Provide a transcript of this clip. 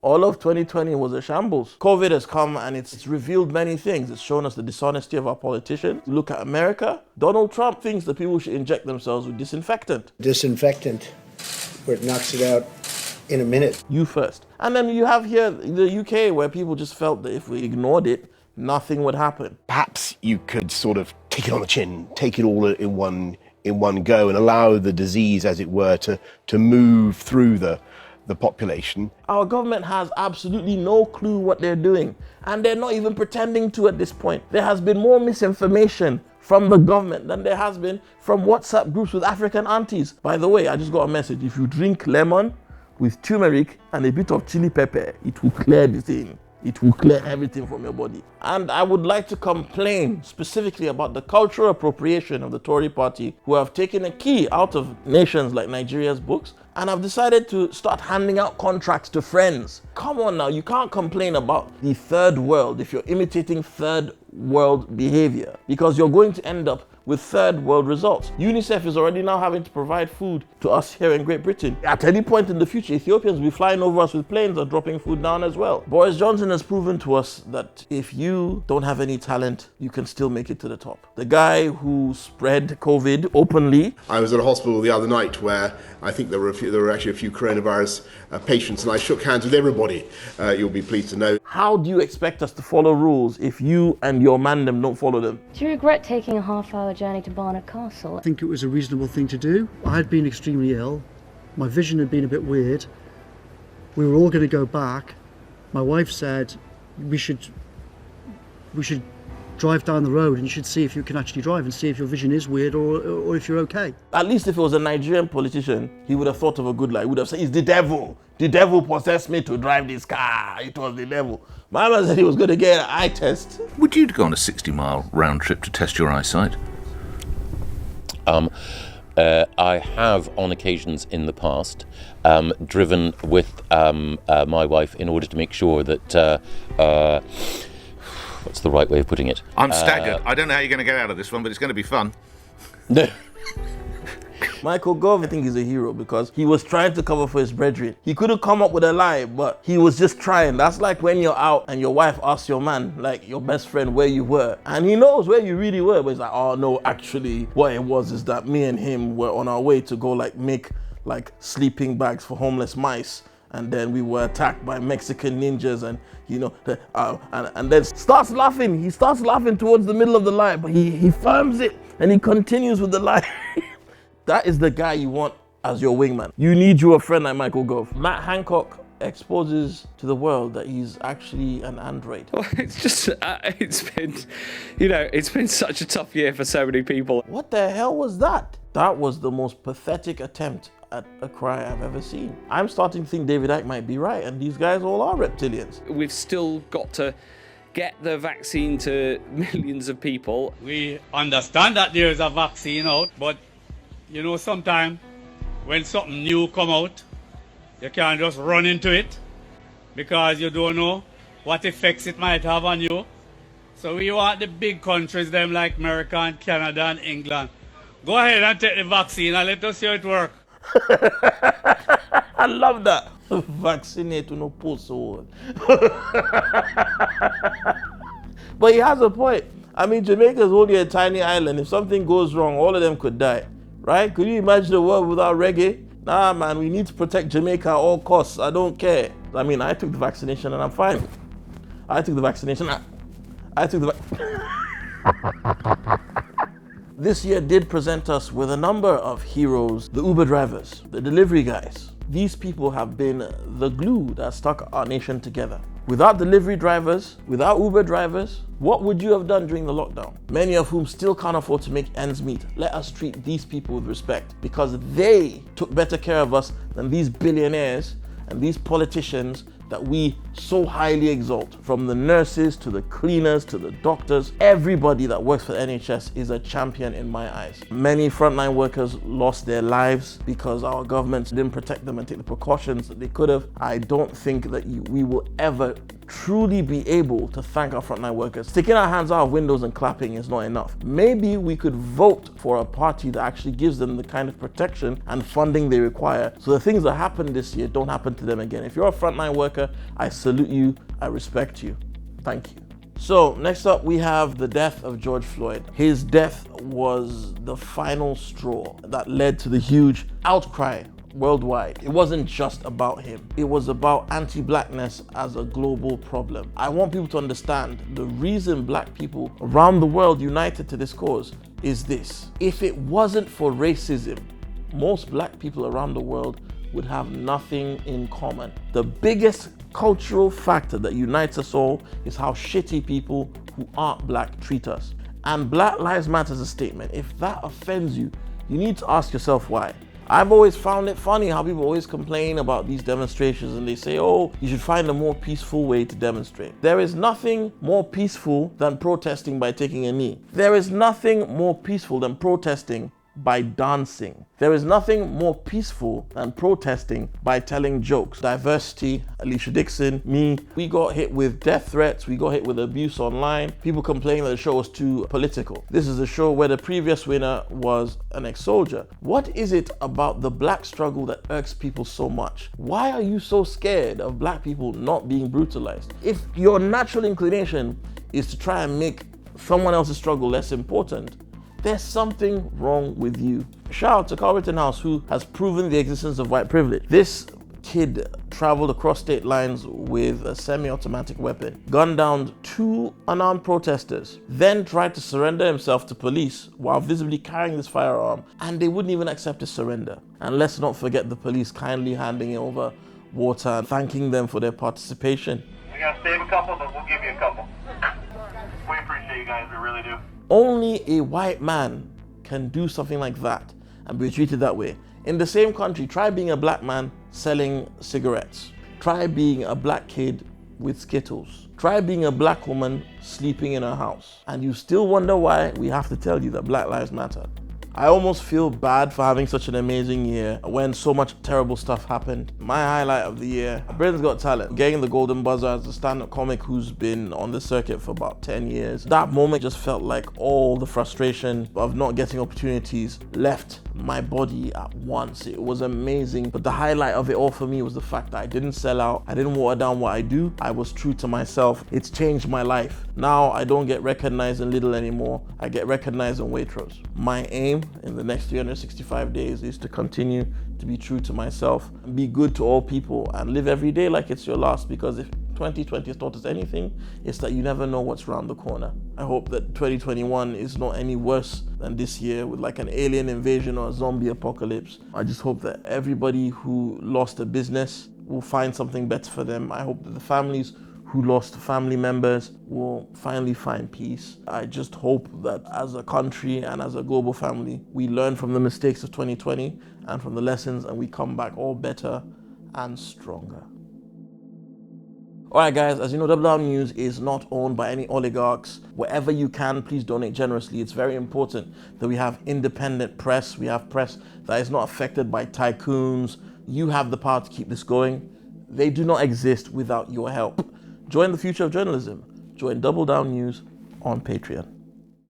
All of 2020 was a shambles. COVID has come and it's revealed many things. It's shown us the dishonesty of our politicians. Look at America. Donald Trump thinks that people should inject themselves with disinfectant. Disinfectant, where it knocks it out in a minute. You first. And then you have here the UK, where people just felt that if we ignored it, nothing would happen. Perhaps you could sort of take it on the chin, take it all in one go, and allow the disease, as it were, to move through the population. Our government has absolutely no clue what they're doing, and they're not even pretending to at this point. There has been more misinformation from the government than there has been from WhatsApp groups with African aunties. By the way, I just got a message. If you drink lemon with turmeric and a bit of chili pepper, it will clear the thing. It will clear everything from your body. And I would like to complain specifically about the cultural appropriation of the Tory party, who have taken a key out of nations like Nigeria's books and have decided to start handing out contracts to friends. Come on now, you can't complain about the third world if you're imitating third world behavior, because you're going to end up with third world results. UNICEF is already now having to provide food to us here in Great Britain. At any point in the future, Ethiopians will be flying over us with planes and dropping food down as well. Boris Johnson has proven to us that if you don't have any talent, you can still make it to the top. The guy who spread COVID openly. I was at a hospital the other night where I think there were actually a few coronavirus patients, and I shook hands with everybody, you'll be pleased to know. How do you expect us to follow rules if you and your mandem don't follow them? Do you regret taking a half-hour journey to Barnard Castle? I think it was a reasonable thing to do. I had been extremely ill. My vision had been a bit weird. We were all going to go back. My wife said we should drive down the road and you should see if you can actually drive and see if your vision is weird or if you're okay. At least if it was a Nigerian politician, he would have thought of a good lie. He would have said, it's the devil. The devil possessed me to drive this car. It was the devil. My man said he was going to get an eye test. Would you go on a 60-mile round trip to test your eyesight? I have, on occasions in the past, driven with my wife in order to make sure that, what's the right way of putting it? I'm staggered. I don't know how you're going to get out of this one, but it's going to be fun. No. Michael Gove, I think he's a hero because he was trying to cover for his brethren. He couldn't come up with a lie, but he was just trying. That's like when you're out and your wife asks your man, like your best friend, where you were. And he knows where you really were, but he's like, oh no, actually, what it was is that me and him were on our way to go make sleeping bags for homeless mice. And then we were attacked by Mexican ninjas and, and then starts laughing. He starts laughing towards the middle of the lie, but he firms it and he continues with the lie. That is the guy you want as your wingman. You need a friend like Michael Gove. Matt Hancock exposes to the world that he's actually an android. Well, it's just, it's been such a tough year for so many people. What the hell was that? That was the most pathetic attempt at a cry I've ever seen. I'm starting to think David Icke might be right, and these guys all are reptilians. We've still got to get the vaccine to millions of people. We understand that there is a vaccine out, but sometimes when something new come out, you can't just run into it because you don't know what effects it might have on you. So we want the big countries, them like America and Canada and England, go ahead and take the vaccine and let us see how it works. I love that. Vaccinate to no post. But he has a point. I mean, Jamaica is only a tiny island. If something goes wrong, all of them could die. Right? Could you imagine the world without reggae? Nah, man, we need to protect Jamaica at all costs. I don't care. I mean, I took the vaccination and I'm fine. I took the vaccination. This year did present us with a number of heroes, the Uber drivers, the delivery guys. These people have been the glue that stuck our nation together. Without delivery drivers, without Uber drivers, what would you have done during the lockdown? Many of whom still can't afford to make ends meet. Let us treat these people with respect because they took better care of us than these billionaires and these politicians that we so highly exalt. From the nurses to the cleaners to the doctors, everybody that works for the NHS is a champion in my eyes. Many frontline workers lost their lives because our governments didn't protect them and take the precautions that they could have. I don't think that we will ever truly be able to thank our frontline workers. Sticking our hands out of windows and clapping is not enough. Maybe we could vote for a party that actually gives them the kind of protection and funding they require so the things that happened this year don't happen to them again. If you're a frontline worker America. I salute you. I respect you. Thank you. So next up, we have the death of George Floyd. His death was the final straw that led to the huge outcry worldwide. It wasn't just about him. It was about anti-blackness as a global problem. I want people to understand the reason black people around the world united to this cause is this. If it wasn't for racism, most black people around the world would have nothing in common. The biggest cultural factor that unites us all is how shitty people who aren't black treat us. And Black Lives Matter is a statement. If that offends you, you need to ask yourself why. I've always found it funny how people always complain about these demonstrations and they say, oh, you should find a more peaceful way to demonstrate. There is nothing more peaceful than protesting by taking a knee. There is nothing more peaceful than protesting by dancing. There is nothing more peaceful than protesting by telling jokes. Diversity, Alicia Dixon, me, we got hit with death threats, we got hit with abuse online. People complaining that the show was too political. This is a show where the previous winner was an ex-soldier. What is it about the black struggle that irks people so much? Why are you so scared of black people not being brutalized? If your natural inclination is to try and make someone else's struggle less important, there's something wrong with you. Shout out to Carl Rittenhouse, who has proven the existence of white privilege. This kid traveled across state lines with a semi-automatic weapon, gunned down 2 unarmed protesters, then tried to surrender himself to police while visibly carrying this firearm, and they wouldn't even accept his surrender. And let's not forget the police kindly handing over water and thanking them for their participation. We gotta save a couple, but we'll give you a couple. We appreciate you guys, we really do. Only a white man can do something like that and be treated that way. In the same country, try being a black man selling cigarettes. Try being a black kid with Skittles. Try being a black woman sleeping in her house. And you still wonder why we have to tell you that Black Lives Matter. I almost feel bad for having such an amazing year when so much terrible stuff happened. My highlight of the year, Britain's Got Talent, getting the Golden Buzzer as a stand-up comic who's been on the circuit for about 10 years. That moment just felt like all the frustration of not getting opportunities left my body at once. It was amazing, but the highlight of it all for me was the fact that I didn't sell out. I didn't water down what I do. I was true to myself. It's changed my life. Now I don't get recognized in Little anymore. I get recognized in Waitrose. My aim in the next 365 days is to continue to be true to myself, be good to all people, and live every day like it's your last, because if 2020 has taught us anything, it's that you never know what's around the corner. I hope that 2021 is not any worse than this year with like an alien invasion or a zombie apocalypse. I just hope that everybody who lost a business will find something better for them. I hope that the families who lost family members will finally find peace. I just hope that as a country and as a global family, we learn from the mistakes of 2020 and from the lessons, and we come back all better and stronger. Alright guys, as you know, Double Down News is not owned by any oligarchs. Wherever you can, please donate generously. It's very important that we have independent press. We have press that is not affected by tycoons. You have the power to keep this going. They do not exist without your help. Join the future of journalism. Join Double Down News on Patreon.